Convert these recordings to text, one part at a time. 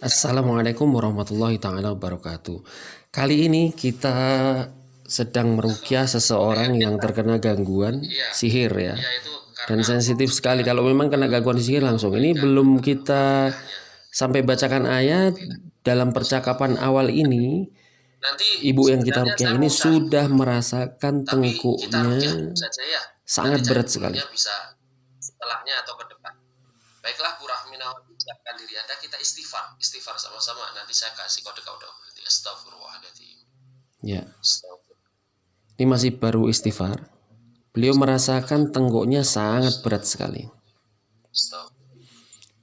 Assalamualaikum warahmatullahi taala wabarakatuh. Kali ini kita sedang meruqyah seseorang yang terkena gangguan sihir ya. Dan sensitif sekali kalau memang kena gangguan sihir langsung. Ini belum kita sampai bacakan ayat, dalam percakapan awal ini ibu yang kita ruqyah ini sudah merasakan tengkuknya sangat berat sekali. Setelahnya atau ke depan. Baiklah, Bu Rahmina, siapkan diri Anda, kita istighfar sama-sama. Nanti saya kasih kode-kode. Astagfirullahaladzim. Ya. Ini masih baru istighfar. Beliau merasakan tengkuknya sangat berat sekali.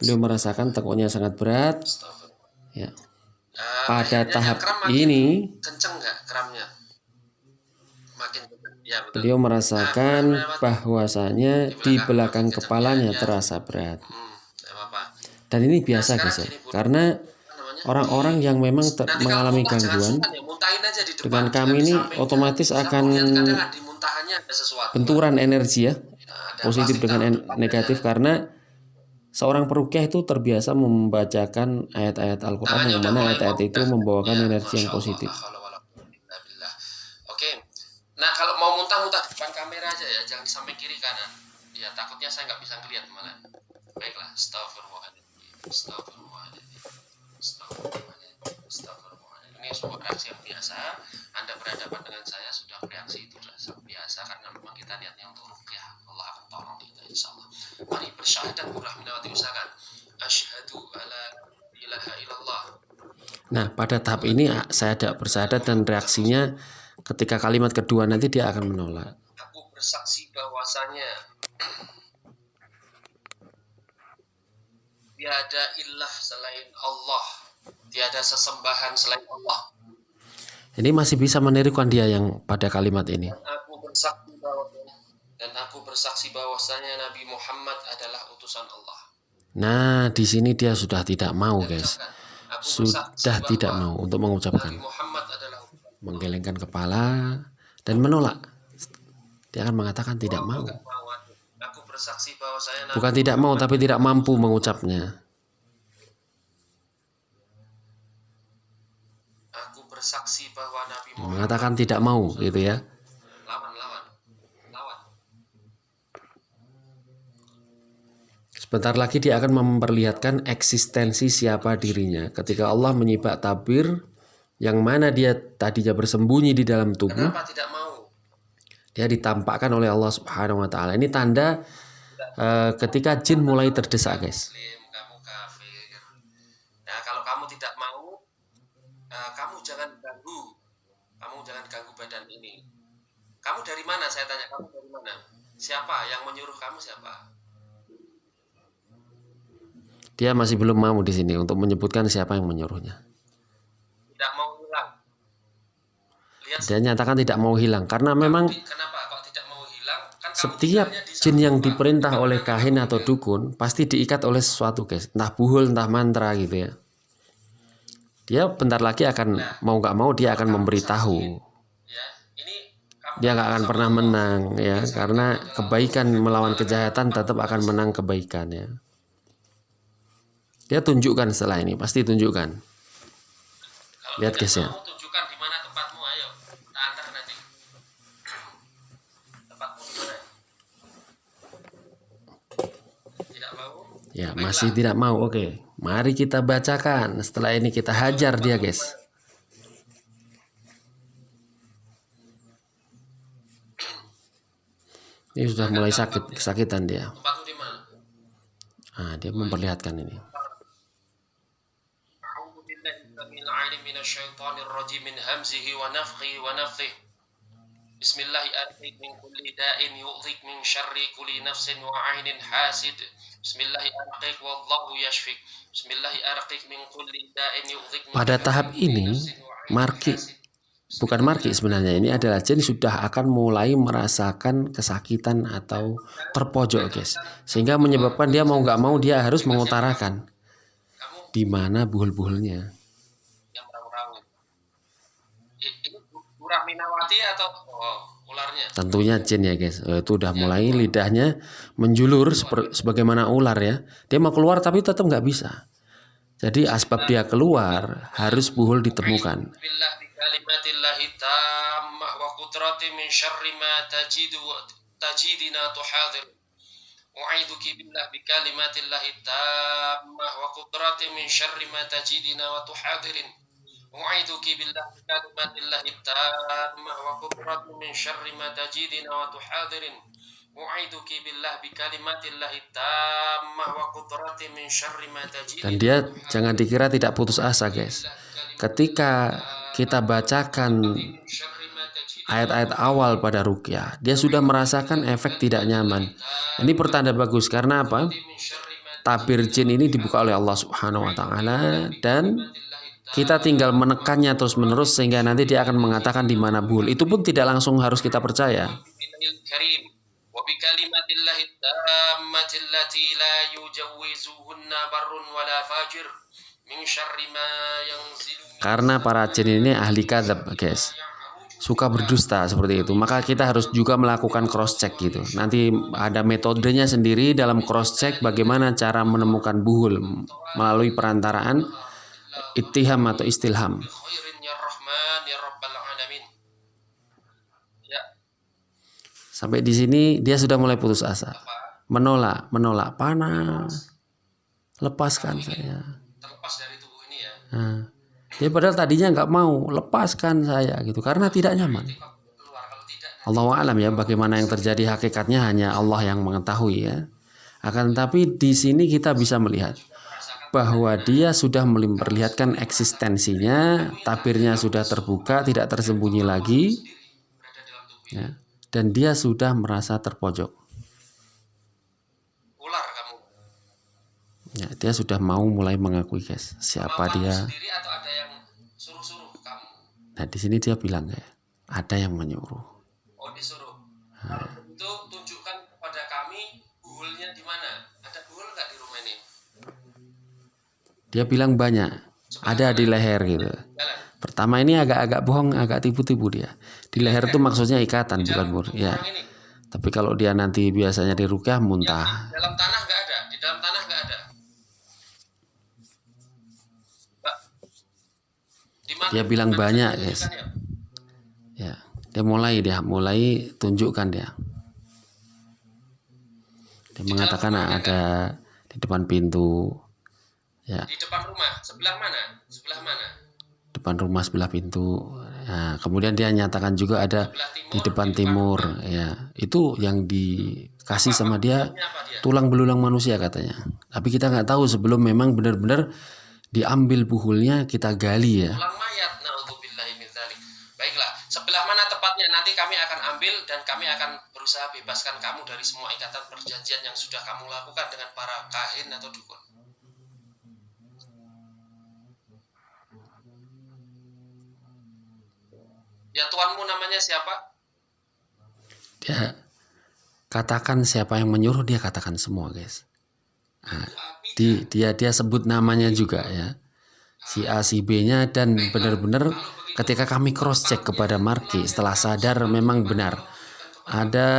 Beliau merasakan tengkuknya sangat berat. Ya. Pada tahap ini kenceng nggak kramnya? Makin ya, betul. Beliau merasakan bahwasanya di belakang kepalanya terasa berat. Dan ini biasa guys ya, karena orang-orang yang memang mengalami gangguan dengan kami ini otomatis akan benturan energi ya, positif dengan negatif, karena seorang peruqyah itu terbiasa membacakan ayat-ayat Al-Quran yang mana ayat-ayat itu membawakan energi yang positif. Oke, nah kalau mau muntah-muntah di depan kamera aja ya, jangan sampai kiri kanan. Ya takutnya saya nggak bisa ngelihat malah. Baiklah, astagfirullahaladzim. Ini sebuah reaksi yang biasa. Anda berhadapan dengan saya sudah bereaksi, itu sudah biasa karena memang kita niatnya untuk ruqyah. Allah akan tolong kita insyaallah. Mari bersyahadat, Bu Rahminawati, usahakan. Asyhadu alla ilaha illallah. Nah, pada tahap ini saya ada bersyahadat dan reaksinya ketika kalimat kedua nanti dia akan menolak. Aku bersaksi bahwasanya tiada ilah selain Allah, tiada sesembahan selain Allah. Ini masih bisa menirukan dia yang pada kalimat ini. Dan aku bersaksi bahwasanya Nabi Muhammad adalah utusan Allah. Nah, di sini dia sudah tidak mau, guys. Sudah tidak mau untuk mengucapkan. Menggelengkan kepala dan menolak. Dia akan mengatakan tidak mau. Bukan tidak mau, tapi tidak mampu mengucapnya. Aku bersaksi bahwa Nabi Muhammad mengatakan tidak mau, gitu ya. Lawan. Sebentar lagi dia akan memperlihatkan eksistensi siapa dirinya. Ketika Allah menyibak tabir, yang mana dia tadinya bersembunyi di dalam tubuh, kenapa tidak mau? Dia ditampakkan oleh Allah Subhanahu wa taala. Ini tanda ketika jin mulai terdesak, guys. Kamu kafir. Nah, kalau kamu tidak mau, kamu jangan ganggu. Kamu jangan ganggu badan ini. Kamu dari mana? Saya tanya, kamu dari mana? Siapa yang menyuruh kamu? Siapa? Dia masih belum mau di sini untuk menyebutkan siapa yang menyuruhnya. Tidak mau hilang. Dia nyatakan tidak mau hilang karena memang setiap jin yang diperintah oleh kahin atau dukun pasti diikat oleh sesuatu, guys. Entah buhul, entah mantra gitu ya. Dia bentar lagi akan mau nggak mau dia akan memberitahu. Dia nggak akan pernah menang ya, karena kebaikan melawan kejahatan tetap akan menang kebaikan ya. Dia tunjukkan setelah ini, pasti tunjukkan. Lihat guys ya. Ya, masih tidak mau. Oke, mari kita bacakan. Setelah ini kita hajar dia, guys. Ini sudah mulai kesakitan dia. Nah, dia memperlihatkan ini. Bismillahirrahmanirrahim. Min kulli da'in yu'dhik min syarri kulli nafsin wa 'ainin hasid. Bismillahirrahmanirrahim. Wallahu yashfik. Bismillahirrahmanirrahim. Min kulli da'in yu'dhik. Pada tahap ini, bukan marki sebenarnya, ini adalah jin sudah akan mulai merasakan kesakitan atau terpojok, guys. Sehingga menyebabkan dia mau nggak mau dia harus mengutarakan di mana buhul-buhulnya. Rahminawati atau ularnya? Tentunya jin ya, guys. Itu udah mulai lidahnya menjulur sebagaimana ular ya. Dia mau keluar tapi tetap nggak bisa. Jadi asbab dia keluar harus buhul ditemukan. Billah bi kalimatillahi tammah wa qudrati min syarri ma tajidina tuhadir. U'idzuki billah bi kalimatillahi tammah wa qudrati min syarri ma tajidina wa tuhadirin. U'idzuki billah bi kalimatillahi tammah wa qudrati min syarri ma tajidina wa tuhadirin. U'idzuki billah bi kalimatillahi tammah wa qudrati min syarri ma tajidina. Dan dia jangan dikira tidak putus asa, guys. Ketika kita bacakan ayat-ayat awal pada ruqyah, dia sudah merasakan efek tidak nyaman. Ini pertanda bagus karena apa? Tabir jin ini dibuka oleh Allah Subhanahu wa taala dan kita tinggal menekannya terus-menerus sehingga nanti dia akan mengatakan di mana buhul. Itu pun tidak langsung harus kita percaya. Karena para jin ini ahli kadzab, guys. Suka berdusta seperti itu. Maka kita harus juga melakukan cross check gitu. Nanti ada metodenya sendiri dalam cross check bagaimana cara menemukan buhul melalui perantaraan ittiham atau istilham. Sampai di sini dia sudah mulai putus asa. Menolak, panas. Lepaskan saya. Terlepas dari tubuh ini ya. Nah, dia padahal tadinya nggak mau, lepaskan saya gitu karena tidak nyaman. Allahu a'lam ya, bagaimana yang terjadi hakikatnya hanya Allah yang mengetahui ya. Akan tetapi di sini kita bisa melihat bahwa dia sudah memperlihatkan eksistensinya, tabirnya sudah terbuka, tidak tersembunyi lagi, ya, dan dia sudah merasa terpojok. Ular kamu. Ya, dia sudah mau mulai mengakui, guys, siapa dia. Sendiri atau ada yang suruh-suruh kamu? Nah, di sini dia bilang ya, ada yang menyuruh. Oh, disuruh. Kalau itu tunjukkan kepada kami buhulnya di mana? Ada buhul nggak di rumah ini? Dia bilang banyak, ada di leher gitu. Pertama ini agak bohong, agak tipu-tipu dia. Di leher itu maksudnya ikatan, bukan buhul. Ya. Tapi kalau dia nanti biasanya di ruqyah muntah. Dalam tanah nggak ada, di dalam tanah nggak ada. Dia bilang banyak, guys. Ya, dia mulai tunjukkan dia. Dia mengatakan ada di depan pintu. Ya. Di depan rumah, sebelah mana? Sebelah mana? Depan rumah sebelah pintu. Nah, kemudian dia nyatakan juga ada di depan timur. Ya, itu yang dikasih sama dia tulang belulang manusia katanya. Tapi kita nggak tahu sebelum memang benar-benar diambil buhulnya kita gali ya. Tulang mayat, naudzubillahi min dzalik. Baiklah, sebelah mana tepatnya nanti kami akan ambil dan kami akan berusaha bebaskan kamu dari semua ikatan perjanjian yang sudah kamu lakukan dengan para kahin atau dukun. Ya, tuanmu namanya siapa? Dia katakan siapa yang menyuruh, dia katakan semua, guys. Nah, dia sebut namanya juga ya, si A si B-nya, dan benar-benar ketika kami cross check kepada Marki setelah sadar memang benar ada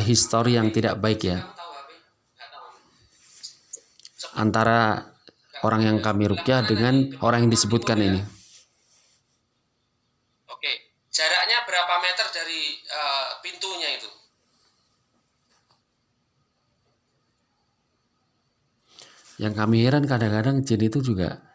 histori yang tidak baik ya antara orang yang kami ruqyah dengan orang yang disebutkan ini. Oke, jaraknya berapa meter dari pintunya itu? Yang kami heran kadang-kadang jin itu juga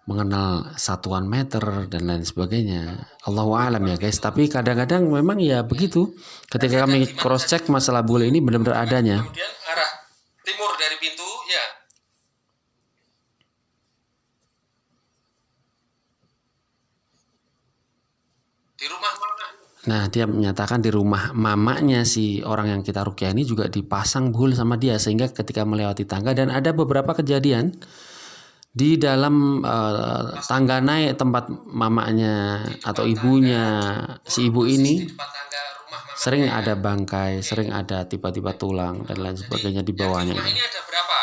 mengenal satuan meter dan lain sebagainya. Allahu a'lam ya, guys. Tapi kadang-kadang memang ya begitu. Ketika kami cross check masalah buhul ini benar-benar adanya. Kemudian arah timur dari pintu ya. Di rumah mana? Nah, dia menyatakan di rumah mamanya si orang yang kita ruqyah ini juga dipasang buhul sama dia, sehingga ketika melewati tangga, dan ada beberapa kejadian di dalam tangga naik tempat mamanya atau ibunya si ibu ini sering ada bangkai, sering ada tiba-tiba tulang dan lain sebagainya di bawahnya. Rumah ini ada berapa?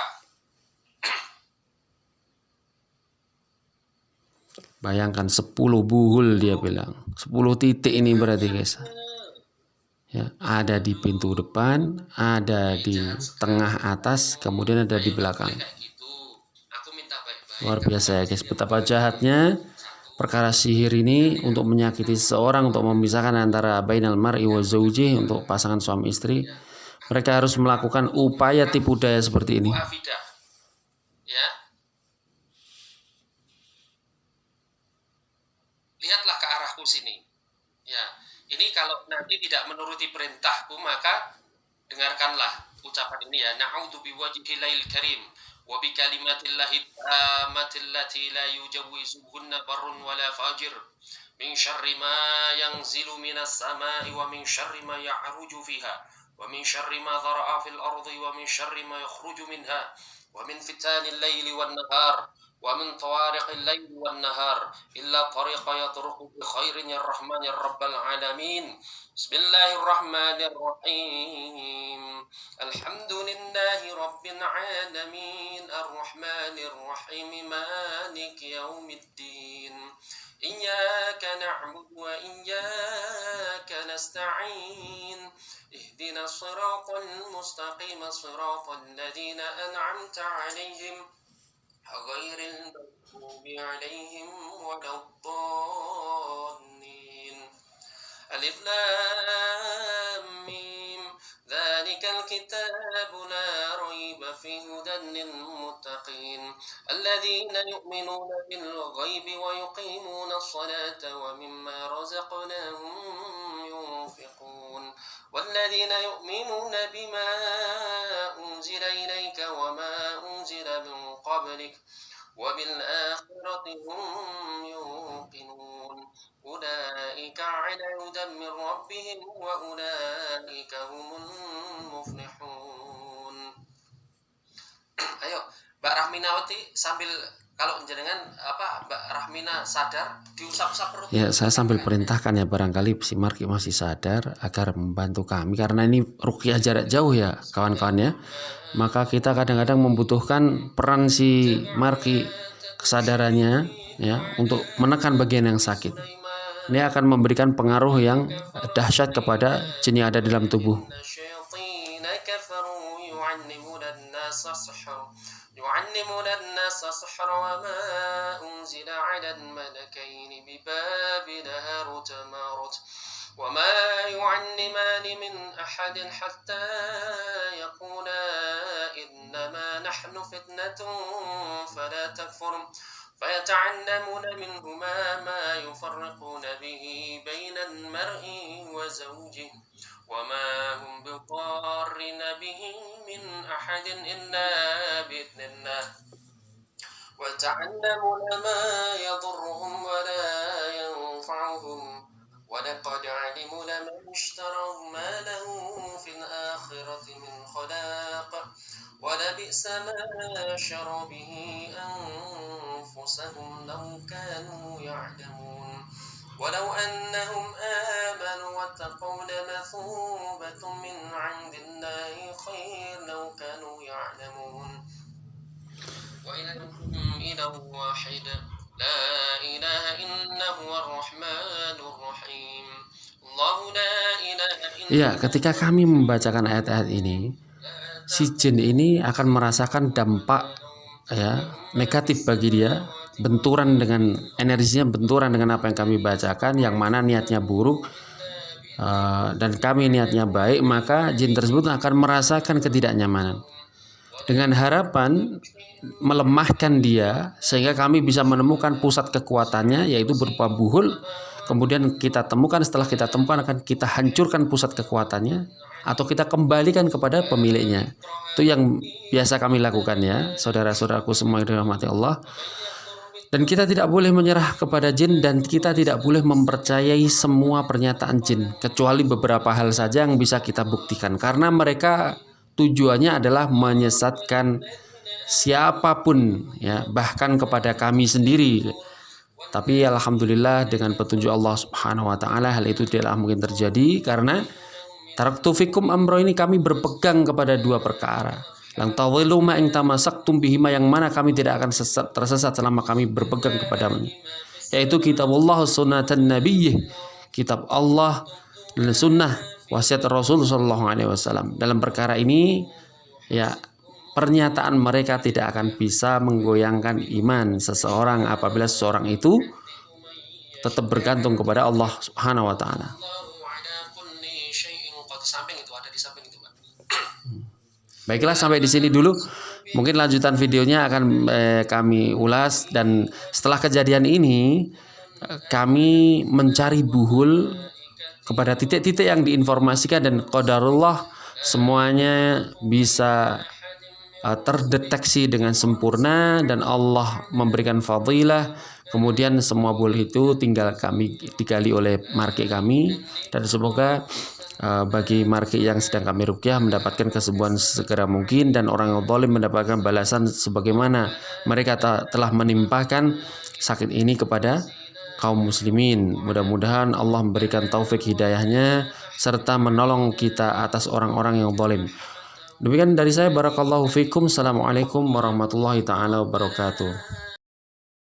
Bayangkan 10 buhul dia bilang. 10 titik ini berarti, guys. Ya, ada di pintu depan, ada di tengah atas, kemudian ada di belakang. Aku minta Luar biasa ya guys, betapa jahatnya perkara sihir ini untuk menyakiti seseorang, untuk memisahkan antara bainal mar'i wa zaujih, untuk pasangan suami istri. Mereka harus melakukan upaya tipu daya seperti ini. Afidah. Ya. Lihatlah ke arahku sini. Ya. Ini kalau nanti tidak menuruti perintahku, maka dengarkanlah ucapan ini ya. Na'udzu biwajhillahil karim wa bi kalimatillahi tammati allati la yujawwizuhunna barrun wala fajir min syarri ma yanzilu minas samai wa min syarri ma ya'ruju fiha wa min syarri ma dhara'a fil ardi wa min syarri ma yakhruju minha wa min fitanil laili wan nahar wa min tawariqil laili wan nahar illa tariqa yatruqu bi khairin ya rahman ya rabbal alamin. Bismillahirrahmanirrahim. Alhamdulillahi rabbil alamin arrahmanir rahim maliki yaumiddin. Iyyaka na'budu wa iyyaka nasta'in. Ihdinas siratal mustaqim siratal ladzina an'amta 'alaihim ghairil maghdubi 'alaihim waladdallin. Alif Lam Mim. Dzalikal kitabu la raiba fihi hudan lil muttaqin alladzina yu'minuna bil ghaibi wa yuqimuna as-salata wa mimma razaqnahum yunfiqun walladzina yu'minuna bima unzila ilayka wa ma unzila min qablik wa bil akhirati hum yuqinun. Ulaika 'ala hudan min rabbihim wa ulaika humul muflihun. Ayo, Mbak Rahminawati sambil kalau jenengan Mbak Rahmina sadar diusap-usap perut. Ya, saya sambil perintahkan ya, barangkali si Marki masih sadar agar membantu kami karena ini ruqyah jarak jauh ya kawan-kawan ya. Maka kita kadang-kadang membutuhkan peran si Marki, kesadarannya ya untuk menekan bagian yang sakit. Ini akan memberikan pengaruh yang dahsyat kepada jin yang ada di dalam tubuh. يعلمون الناس السحر وما أنزل على الملكين ببابل هاروت ماروت وما يعلمان من أحد حتى يقولا إنما نحن فتنة فلا تكفر فيتعلمون منهما ما يفرقون به بين المرء وزوجه وما هم بضارين به من أحد إلا بإذن الله ويتعلمون ما يضرهم ولا ينفعهم ولقد علموا لمن اشتروا ما له في الآخرة من خلاق ولبئس ما شروا به أنفسهم لو كانوا يعلمون ولو أنهم آمنوا واتقوا لمثوبة من عند الله خير لو كانوا يعلمون وإلهكم إله واحد لا إله إلا هو الرحمن الرحيم الله لا إله إلا. Ya, ketika kami membacakan ayat-ayat ini, si jin ini akan merasakan dampak ya negatif bagi dia, benturan dengan energinya, benturan dengan apa yang kami bacakan, yang mana niatnya buruk dan kami niatnya baik, maka jin tersebut akan merasakan ketidaknyamanan dengan harapan melemahkan dia sehingga kami bisa menemukan pusat kekuatannya, yaitu berupa buhul. Kemudian kita temukan, setelah kita temukan akan kita hancurkan pusat kekuatannya atau kita kembalikan kepada pemiliknya. Itu yang biasa kami lakukan ya, saudara-saudaraku semua yang dirahmati Allah. Dan kita tidak boleh menyerah kepada jin dan kita tidak boleh mempercayai semua pernyataan jin, kecuali beberapa hal saja yang bisa kita buktikan, karena mereka tujuannya adalah menyesatkan siapapun ya, bahkan kepada kami sendiri. Tapi alhamdulillah dengan petunjuk Allah Subhanahu wa taala hal itu tidaklah mungkin terjadi, karena taraktu fikum amro ini kami berpegang kepada dua perkara. Lang tawilu ma ing tamasaktum bihima, yang mana kami tidak akan tersesat selama kami berpegang kepadanya, yaitu kitab Allah sunnatan nabiyyih, kitab Allah dan sunnah wasiat Rasul sallallahu alaihi wasallam. Dalam perkara ini ya pernyataan mereka tidak akan bisa menggoyangkan iman seseorang apabila seseorang itu tetap bergantung kepada Allah Subhanahu wa taala. Samping itu ada di samping itu, Pak. Baiklah, sampai di sini dulu. Mungkin lanjutan videonya akan kami ulas, dan setelah kejadian ini kami mencari buhul kepada titik-titik yang diinformasikan, dan qadarullah semuanya bisa terdeteksi dengan sempurna dan Allah memberikan fadilah. Kemudian semua buhul itu tinggal kami digali oleh marki kami, dan semoga bagi marki yang sedang kami ruqyah mendapatkan kesembuhan segera mungkin, dan orang yang zalim mendapatkan balasan sebagaimana mereka telah menimpakan sakit ini kepada kaum muslimin. Mudah-mudahan Allah memberikan taufik hidayahnya serta menolong kita atas orang-orang yang zalim. Demikian dari saya, barakallahu fikum. Assalamualaikum warahmatullahi taala wabarakatuh.